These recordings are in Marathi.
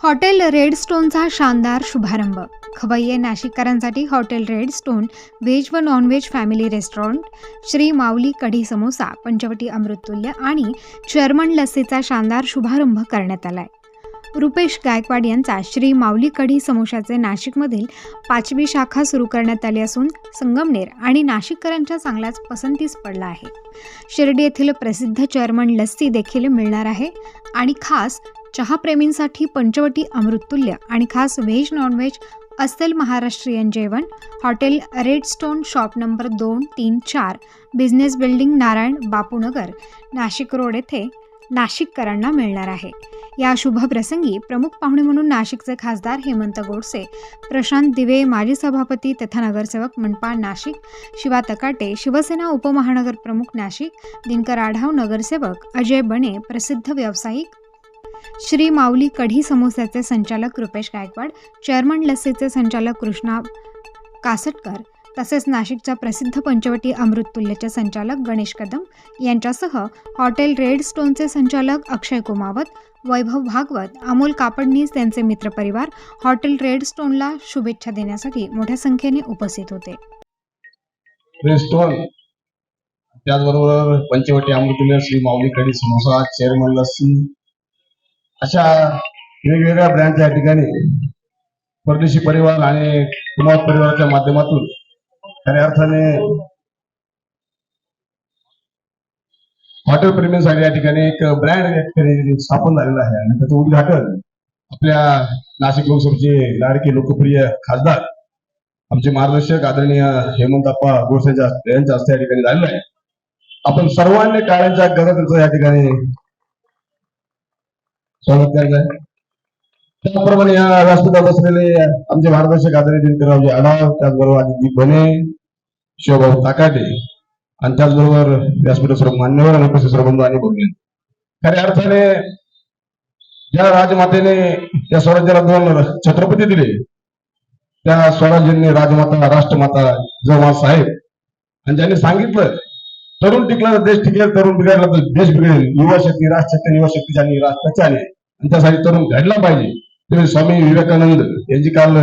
हॉटेल रेड स्टोनचा शानदार शुभारंभ. खवय्ये नाशिककरांसाठी हॉटेल रेड स्टोन व्हेज व नॉनव्हेज फॅमिली रेस्टॉरंट, श्री माऊली कढी समोसा, पंचवटी अमृततुल्य आणि चेअरमन लस्सीचा शानदार शुभारंभ करण्यात आलाय. रुपेश गायकवाड यांचा श्री माऊली कढी समोशाचे नाशिकमधील 5वी शाखा सुरू करण्यात आली असून संगमनेर आणि नाशिककरांच्या चांगल्याच पसंतीस पडला आहे. शिर्डी येथील प्रसिद्ध चेअरमन लस्सी देखील मिळणार आहे आणि खास चहाप्रेमींसाठी पंचवटी अमृततुल्य आणि खास व्हेज नॉनव्हेज अस्सल महाराष्ट्रीयन जेवण hotel red stone, shop number 234, business building, Narayan Bapunagar, Nashik road येथे नाशिककरांना मिळणार आहे. या शुभप्रसंगी प्रमुख पाहुणे म्हणून नाशिकचे खासदार हेमंत गोडसे, प्रशांत दिवे माजी सभापती तथा नगरसेवक मनपा नाशिक, शिवा तकाटे शिवसेना उपमहानगर प्रमुख नाशिक, दिनकर आढाव नगरसेवक, अजय बने प्रसिद्ध व्यावसायिक, श्री माऊली कढी समोसाचे संचालक रुपेश गायकवाड, चेअरमन लस्सीचे संचालक कृष्णा कासटकर तसेच नाशिकच्या प्रसिद्ध पंचवटी अमृततुल्यचे संचालक गणेश कदम यांच्यासह हॉटेल रेड स्टोनचे संचालक अक्षय कुमावत, वैभव भागवत, अमोल कापडनीस त्यांचे मित्रपरिवार हॉटेल रेड स्टोनला शुभेच्छा देण्यासाठी मोठ्या संख्येने उपस्थित होते. रेड स्टोन त्याचबरोबर पंचवटी अमृततुल्य, श्री माऊली कढी समोसा, चेअरमन लस्सी अशा वेगवेगळ्या ब्रँडच्या ठिकाणी परदेशी परिवार आणि कुमार परिवाराच्या माध्यमातून खऱ्या अर्थाने हॉटेल प्रेमींसाठी या ठिकाणी एक ब्रँड या ठिकाणी स्थापन झालेला आहे आणि त्याचं उद्घाटन आपल्या नाशिक लोकसभेचे लाडके लोकप्रिय खासदार आमचे मार्गदर्शक आदरणीय हेमंतप्पा गोडसे यांच्या हस्ते या ठिकाणी झालेलं आहे. आपण सर्वांनी टाळ्यांच्या गजराचं या ठिकाणी स्वागत करायचं आहे. त्याचप्रमाणे या व्यासपीठावर बसलेले आमचे मार्गदर्शक आदरणीय दिनकररावजी आढाव, त्याचबरोबर आदित्य बने, शिवभाऊ ताकाटे आणि त्याचबरोबर व्यासपीठ सर्व मान्यवर आणि उपस्थित सर्व बंधू आणि भगिनी, खऱ्या अर्थाने ज्या राजमातेने या स्वराज्याला 2 छत्रपती दिले त्या स्वराज्यांनी राजमाता राष्ट्रमाता जिजाऊ साहेब आणि ज्यांनी सांगितलं तरुण टिकला तर देश टिकेल, तरुण बिघडला तर देश बिघडेल, युवा शक्ती राष्ट्रशक्ती, युवा शक्ती ज्यांनी राष्ट्राची आली आणि त्यासाठी तरुण घडला पाहिजे. ते स्वामी विवेकानंद यांची काल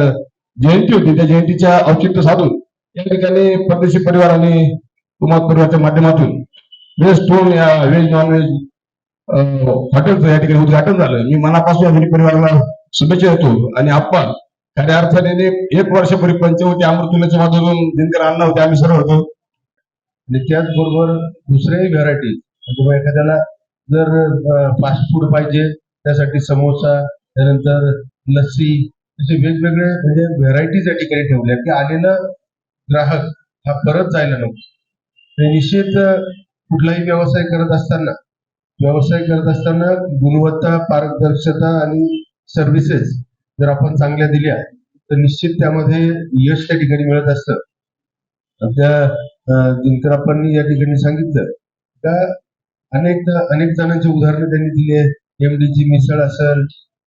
जयंती होती. त्या जयंतीच्या औचित्य साधून या ठिकाणी परदेशी परिवार आणि कुमार परिवाराच्या माध्यमातून व्हेज स्टोन या व्हेज नॉनव्हेज हॉटेलचं या ठिकाणी उद्घाटन झालं. मी मनापासून या दोन्ही परिवाराला शुभेच्छा देतो आणि आपण खऱ्या अर्थाने 1 वर्षापूर्वी पंचवटी अमृततुल्यच्या माध्यमातून दिनकर अण्णा होते, आम्ही सर्व होतो आणि त्याचबरोबर दुसऱ्याही व्हरायटी म्हणजे एखाद्याला जर फास्ट फूड पाहिजे त्यासाठी समोसा, त्यानंतर लस्सी असे वेगवेगळे म्हणजे व्हरायटीज या ठिकाणी ठेवल्या की आलेला ग्राहक हा परत जायला नको. निश्चित कुठलाही व्यवसाय करत असताना गुणवत्ता, पारदर्शकता आणि सर्व्हिसेस जर आपण चांगल्या दिल्या तर निश्चित त्यामध्ये यश त्या ठिकाणी मिळत असतं. त्या दिनकरांनी या ठिकाणी सांगितलं का अनेक जणांची उदाहरणं त्यांनी दिली आहे. एमडीची मिसळ असेल,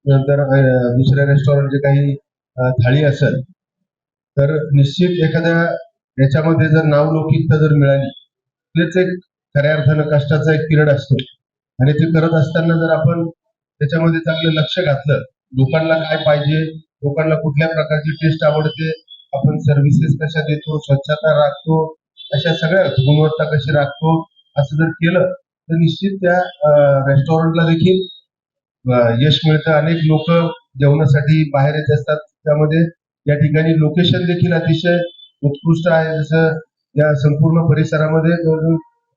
नंतर दुसऱ्या रेस्टॉरंटचे काही थाळी असेल, तर निश्चित एखाद्या याच्यामध्ये जर नावलौकिकता जर मिळाली तेच एक खऱ्या अर्थानं कष्टाचा एक पिरियड असतो आणि ते करत असताना जर आपण त्याच्यामध्ये चांगलं लक्ष घातलं, लोकांना काय पाहिजे, लोकांना कुठल्या प्रकारची टेस्ट आवडते, आपण सर्व्हिसेस कशा देतो, स्वच्छता राखतो, अशा सगळ्या गुणवत्ता कशी राखतो, असं जर केलं तर निश्चित त्या रेस्टॉरंटला देखील यश मिळतं. अनेक लोक जेवणासाठी बाहेर येत असतात. त्यामध्ये या ठिकाणी लोकेशन देखील अतिशय उत्कृष्ट आहे. जसं या संपूर्ण परिसरामध्ये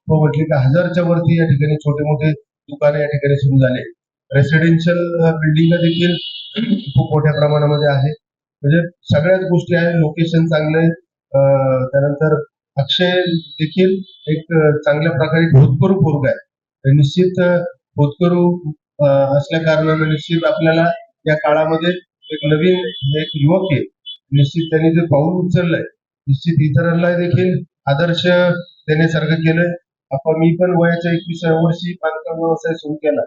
म्हटले की 1000च्या वरती या ठिकाणी छोटे मोठे दुकाने या ठिकाणी सुरू झाले. रेसिडेन्शियल बिल्डिंग देखील खूप मोठ्या प्रमाणामध्ये आहे. म्हणजे सगळ्याच गोष्टी आहे. लोकेशन चांगलं आहे. त्यानंतर अक्षय देखील एक चांगल्या प्रकारे होतकरू पोरगा आहे. निश्चित होतकरू असल्या कारणाने निश्चित आपल्याला या काळामध्ये एक नवीन एक युवक आहे. निश्चित त्यांनी जे पाऊल उचललंय निश्चित इतरांना देखील आदर्श देण्यासारखं केलंय. मी पण वयाच्या 21व्या वर्षी बांधकाम व्यवसाय सुरू केला.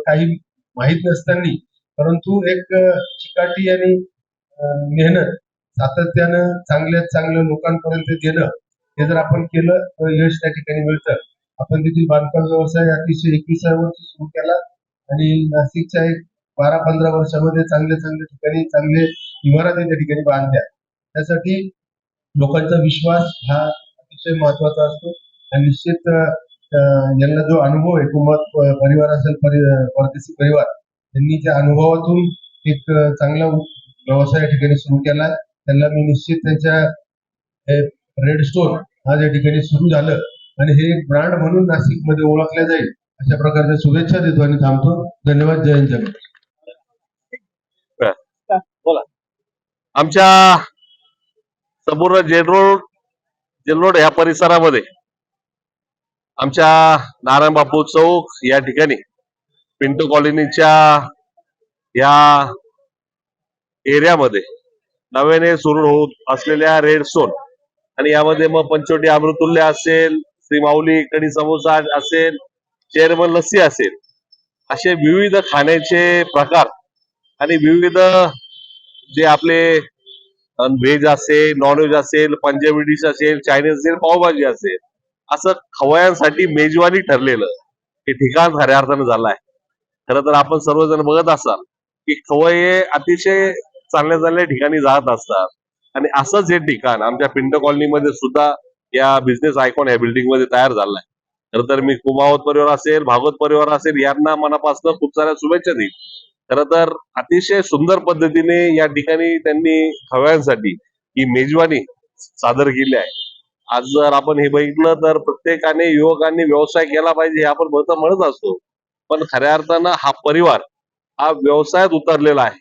काही माहीत नसताना परंतु एक चिकाटी आणि मेहनत सातत्यानं चांगल्यात चांगलं लोकांपर्यंत देणं हे जर आपण केलं तर यश त्या ठिकाणी मिळतं. आपण देखील बांधकाम व्यवसाय अतिशय 21व्या वर्षी सुरू केला आणि नाशिकच्या एक 12-15 वर्षामध्ये चांगल्या चांगल्या ठिकाणी चांगले इमारती त्या ठिकाणी बांधल्या. त्यासाठी लोकांचा विश्वास हा अतिशय महत्वाचा असतो आणि निश्चित यांना जो अनुभव आहे कुटुंबात परिवार असेल परदेशी परिवार त्यांनी त्या अनुभवातून एक चांगला व्यवसाय या ठिकाणी सुरू केला. त्यांना मी निश्चित त्यांच्या रेड स्टोन आज या ठिकाणी सुरू झालं आणि हे एक ब्रँड म्हणून नाशिकमध्ये ओळखल्या जाईल अशा प्रकारच्या शुभेच्छा देतो आणि थांबतो. धन्यवाद. जय हिंद, जय महाराष्ट्र. आमच्या संपूर्ण जेल रोड ह्या परिसरामध्ये आमच्या नारायण बापू चौक या ठिकाणी पिंटू कॉलनीच्या या एरियामध्ये नव्याने सुरू होत असलेल्या रेड स्टोन आणि यामध्ये मग पंचवटी अमृतुल्य असेल, श्री माऊली कढी समोसा असेल, चेअरमन लस्सी असेल, असे विविध खाण्याचे प्रकार आणि विविध जे आपले व्हेज असेल, नॉनव्हेज असेल, पंजाबी डिश असेल, चायनीज असेल, पावभाजी असेल, असं खवयांसाठी मेजवानी ठरलेलं हे ठिकाण खऱ्या अर्थानं झालं आहे. खरं तर आपण सर्वजण बघत असाल की खवय्ये अतिशय चांगल्या चांगल्या ठिकाणी जात असतात आणि असंच हे ठिकाण आमच्या पिंटो कॉलनीमध्ये सुद्धा या बिझनेस आयकॉन या बिल्डिंग मध्ये तयार झालाय. खरं तर मी कुमावत परिवार असेल, भागवत परिवार असेल, यांना मनापासून खूप साऱ्या शुभेच्छा देईल. खरं तर अतिशय सुंदर पद्धतीने या ठिकाणी त्यांनी खवयांसाठी ही मेजवानी सादर केली आहे. आज जर आपण हे बघितलं तर प्रत्येकाने युवकांनी व्यवसाय केला पाहिजे हे आपण म्हणत असतो, पण खऱ्या अर्थानं हा परिवार हा व्यवसायात उतरलेला आहे.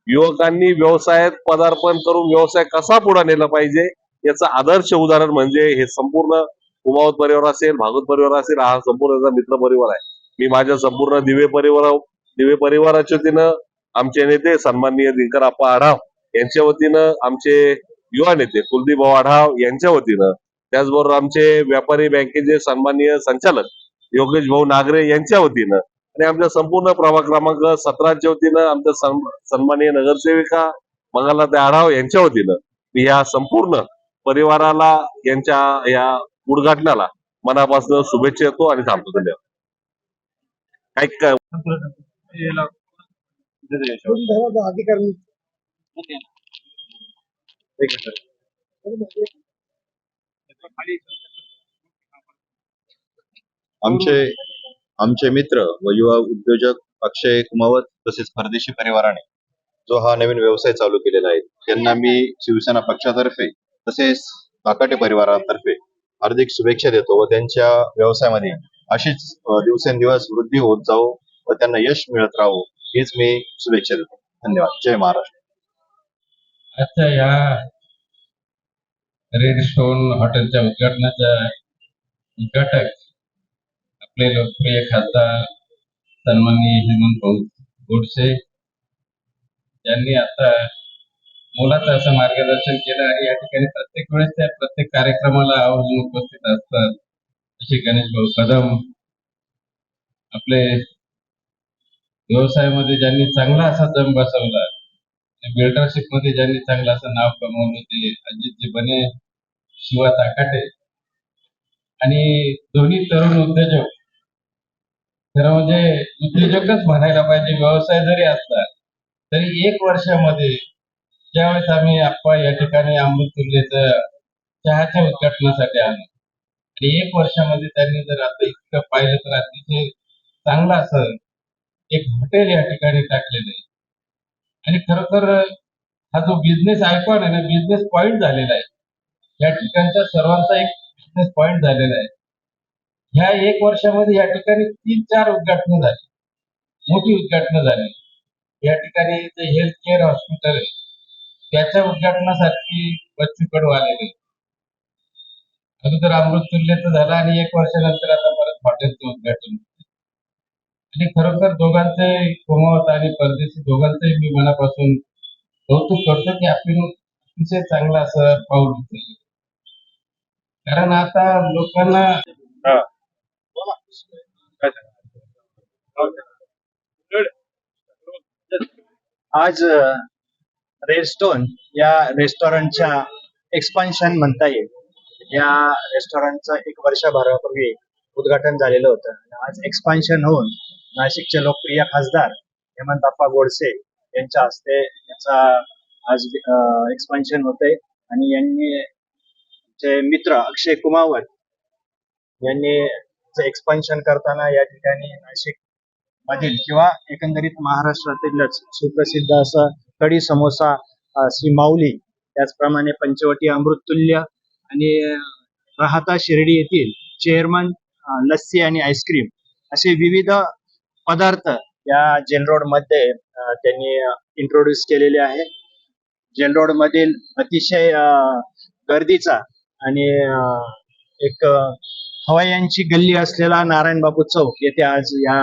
युवकांनी व्यवसायात पदार्पण करून व्यवसाय कसा पुढे नेला पाहिजे याचं आदर्श उदाहरण म्हणजे हे संपूर्ण कुमावत परिवार असेल, भागवत परिवार असेल, हा संपूर्ण मित्र परिवार आहे. मी माझ्या संपूर्ण दिवे परिवाराच्या वतीनं आमचे नेते सन्माननीय दिनकर आप्पा आढाव यांच्या वतीनं, आमचे युवा नेते कुलदीप भाऊ आढाव यांच्या वतीनं, त्याचबरोबर आमचे व्यापारी बँकेचे सन्माननीय संचालक योगेश भाऊ नागरे यांच्या वतीनं आणि आमच्या संपूर्ण प्रभाग क्रमांक 17च्या वतीनं आमच्या सन्माननीय नगरसेविका मंगलाताई आढाव यांच्या वतीनं मी या संपूर्ण परिवाराला यांच्या या उद्घाटनाला मनापासून शुभेच्छा देतो आणि थांबतो. धन्यवाद. आमचे मित्र व युवा उद्योजक अक्षय कुमावत तसेच परदेशी परिवाराने जो हा नवीन व्यवसाय चालू केलेला आहे त्यांना मी शिवसेना पक्षातर्फे तसेच काकाटे परिवारातर्फे हार्दिक शुभेच्छा देतो व त्यांच्या व्यवसायामध्ये अशीच दिवसेंदिवस वृद्धी होत जावो व त्यांना यश मिळत राहो हीच मी शुभेच्छा देतो. धन्यवाद. जय महाराष्ट्र. आजच्या या रेड स्टोन हॉटेलच्या उद्घाटनाच्या उद्घाटक आपले लोकप्रिय खासदार सन्माननीय हेमंत भाऊ गोडसे यांनी आता मोलाचं असं मार्गदर्शन केलं आणि या ठिकाणी प्रत्येक वेळेस त्या प्रत्येक कार्यक्रमाला आवर्जून उपस्थित असतात. असे गणेश भाऊ कदम आपले व्यवसायामध्ये ज्यांनी चांगला असा जम बसवला, बिल्डरशिप मध्ये ज्यांनी चांगलं असं नाव कमवलं ते अजितजी बने, शिवा ताकाटे आणि दोन्ही तरुण उद्योजक. खरं म्हणजे उद्योजकच म्हणायला पाहिजे. व्यवसाय जरी असला तरी 1 वर्षामध्ये ज्यावेळेस आम्ही आप्पा या ठिकाणी अमृततुल्यचं चहाच्या उद्घाटनासाठी आलो आणि 1 वर्षामध्ये त्यांनी जर आता इतकं पाहिलं तर अतिशय चांगलं असं एक हॉटेल या ठिकाणी टाकलेलं आहे आणि खरोखर हा जो बिझनेस आयकॉन आहे ना, बिझनेस पॉइंट झालेला आहे. या ठिकाणचा सर्वांचा एक बिझनेस पॉइंट झालेला आहे. ह्या 1 वर्षामध्ये या ठिकाणी 3-4 उद्घाटनं झाली, मोठी उद्घाटनं झाली. या ठिकाणी जे हेल्थ केअर हॉस्पिटल आहे त्याच्या उद्घाटनासाठी बच्चू कडू आलेले. अगोदर अमृततुल्यचं झालं आणि 1 वर्षानंतर आता परत हॉटेलचं उद्घाटन. आणि खरोखर दोघांचे कुमावत आणि परदेशी दोघांचंही मी मनापासून कौतुक करतो की आपण अतिशय चांगलं असं पाऊल उचललं. कारण आता लोकांना आज रेड स्टोन या रेस्टॉरंटच्या एक्सपान्शन म्हणता येईल. या रेस्टॉरंटचं 1 वर्षभरापूर्वी उद्घाटन झालेलं होतं. आज एक्सपान्शन होऊन नाशिकचे लोकप्रिय खासदार हेमंतप्पा गोडसे यांच्या हस्ते याचा आज एक्सपान्शन होतंय आणि यांनी चे मित्र अक्षय कुमावत यांनी एक्सपान्शन करताना या ठिकाणी नाशिक मधील किंवा एकंदरीत महाराष्ट्रातीलच सुप्रसिद्ध असं कढी समोसा श्री माऊली, त्याचप्रमाणे पंचवटी अमृततुल्य आणि राहता शिर्डी येथील चेअरमन लस्सी आणि आईस्क्रीम असे विविध पदार्थ या जेल रोड मध्ये त्यांनी इंट्रोड्यूस केलेले आहे. जेल रोड मधील अतिशय गर्दीचा आणि एक हवायांची गल्ली असलेला नारायण बापू चौक येथे आज या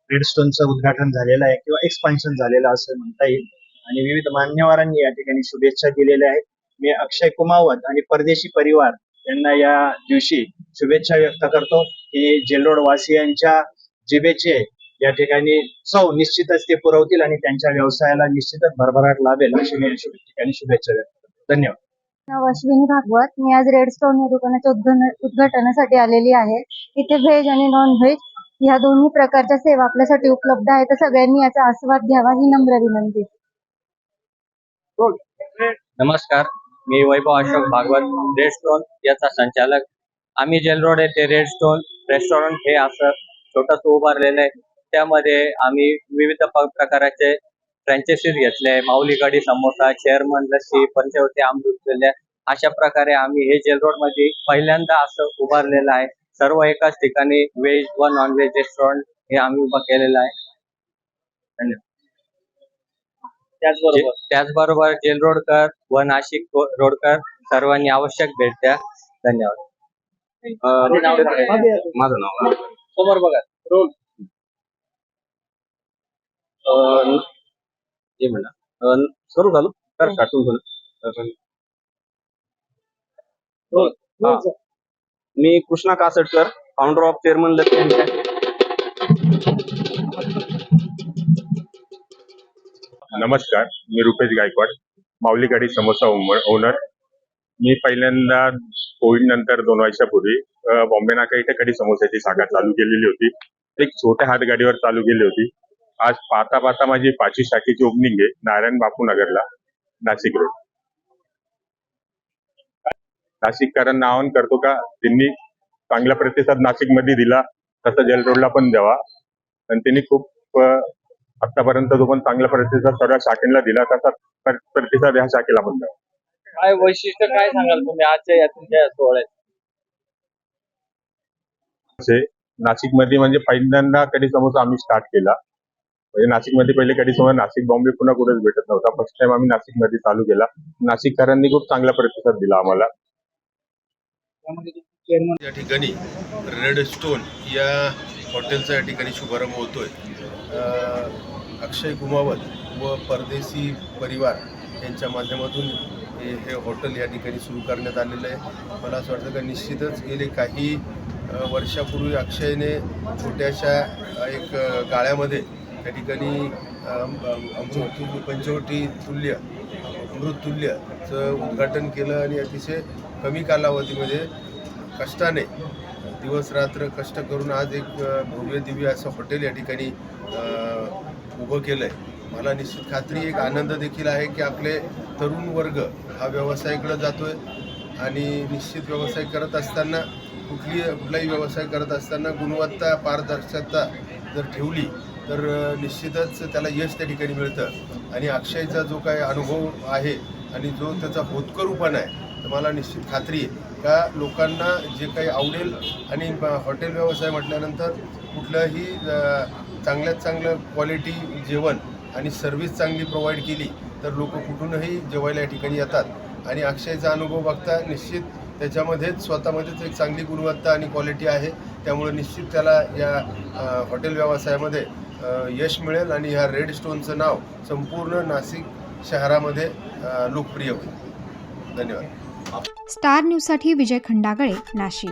रेडस्टोनचं उद्घाटन झालेलं आहे किंवा एक्सपान्शन झालेलं असं म्हणता येईल आणि विविध मान्यवरांनी या ठिकाणी शुभेच्छा दिलेल्या आहेत. मी अक्षय कुमावत आणि परदेशी परिवार यांना या दिवशी शुभेच्छा व्यक्त करतो की जेलरोड वासियांच्या जिभेचे या ठिकाणी चव निश्चितच ते पुरवतील आणि त्यांच्या व्यवसायाला निश्चितच भरभराट लाभेल अशी मी ठिकाणी शुभेच्छा व्यक्त करतो. धन्यवाद. नाव अश्विनी भागवत. मी आज रेडस्टोन या दुकानाच्या उद्घाटनासाठी आलेली आहे. इथे व्हेज आणि नॉन व्हेज ह्या दोन्ही प्रकारच्या सेवा आपल्यासाठी उपलब्ध आहेत, तर सगळ्यांनी याचा आस्वाद घ्यावा ही नम्र विनंती. नमस्कार, मी वैभव अशोक भागवत, रेडस्टोन याचा संचालक. आम्ही जेल रोड येथे रेडस्टोन रेस्टॉरंट हे असं छोटंसं उभारलेलं आहे. त्यामध्ये आम्ही विविध प्रकारचे फ्रँचायझीज घेतले. माऊली कढी समोसा, चेअरमन लस्सी, पंचवटी अमृततुल्य अशा प्रकारे आम्ही हे जेल रोड मध्ये पहिल्यांदा असं उभारलेलं आहे. सर्व एकाच ठिकाणी व्हेज व नॉन व्हेज रेस्टॉरंट हे आम्ही उभं केलेलं आहे. धन्यवाद. त्याचबरोबर जेल रोडकर व नाशिक रोडकर सर्वांनी आवश्यक भेट द्या. धन्यवाद. माझं नाव समोर बघा रोल सुरू झालो तर काटून मी Krishna Kasatkar, founder of chairman lassi. नमस्कार, मी रुपेश गायकवाड, माऊली कढी समोसा ओनर. मी पहिल्यांदा कोविड नंतर 2 वर्षापूर्वी बॉम्बे नाका इथे कढी समोसाची शाखा चालू केलेली होती. एक छोट्या हातगाडीवर चालू केली होती. आज पाहता पाहता माझी 5वी शाखेची ओपनिंग आहे नारायण बापू नगरला, नाशिक रोड. नाशिककरांना आवाहन करतो का त्यांनी चांगला प्रतिसाद नाशिक मध्ये दिला तसा जेल रोडला पण द्यावा. आणि त्यांनी खूप आतापर्यंत जो पण चांगला प्रतिसाद सर्व शाखेला दिला तसा प्रतिसाद ह्या शाखेला पण द्यावा. काय वैशिष्ट्य काय सांगाल तुम्ही आजच्या या तुमच्या सोहळ्यात? नाशिक मध्ये म्हणजे पहिल्यांदा कढी समोसा आम्ही स्टार्ट केला. म्हणजे नाशिक मध्ये पहिले कढी समोसा नाशिक बॉम्बे पुन्हा कुठेच भेटत नव्हता. फर्स्ट टाइम आम्ही नाशिक मध्ये चालू केला. नाशिककरांनी खूप चांगला प्रतिसाद दिला आम्हाला. या ठिकाणी रेडस्टोन या हॉटेलचा या ठिकाणी शुभारंभ होतोय. अक्षय कुमावत व परदेशी परिवार यांच्या माध्यमातून हे हॉटेल या ठिकाणी सुरू करण्यात आलेलं आहे. मला असं वाटतं का निश्चितच गेले काही वर्षापूर्वी अक्षयने छोट्याशा एक गाळ्यामध्ये त्या ठिकाणी पंचवटी अमृततुल्यचं उद्घाटन केलं आणि अतिशय कमी कालावधीमध्ये कष्टाने दिवस रात्र कष्ट करून आज एक भव्य दिव्य असं हॉटेल या ठिकाणी उभं केलं आहे. मला निश्चित खात्री एक आनंद देखील आहे की आपले तरुण वर्ग हा व्यवसायाकडे जातोय आणि निश्चित व्यवसाय करत असताना कुठलाही व्यवसाय करत असताना गुणवत्ता पारदर्शकता जर ठेवली तर निश्चितच त्याला यश त्या ठिकाणी मिळतं. आणि अक्षयचा जो काही अनुभव आहे आणि जो त्याचा होतकरूपणा आहे तर मला निश्चित खात्री आहे का लोकांना जे काही आवडेल. आणि हॉटेल व्यवसाय म्हटल्यानंतर कुठलंही चांगल्यात चांगलं क्वालिटी जेवण आणि सर्व्हिस चांगली प्रोव्हाइड केली तर लोक कुठूनही जेवायला या ठिकाणी येतात. आणि अक्षयचा अनुभव बघता निश्चित त्याच्यामध्येच स्वतःमध्येच एक चांगली गुणवत्ता आणि क्वालिटी आहे. त्यामुळे निश्चित त्याला या हॉटेल व्यवसायामध्ये यश मिळेल आणि ह्या रेड स्टोनचं नाव संपूर्ण नाशिक शहरामध्ये लोकप्रिय होईल. धन्यवाद. स्टार न्यूजसाठी विजय खंडागळे, नाशिक.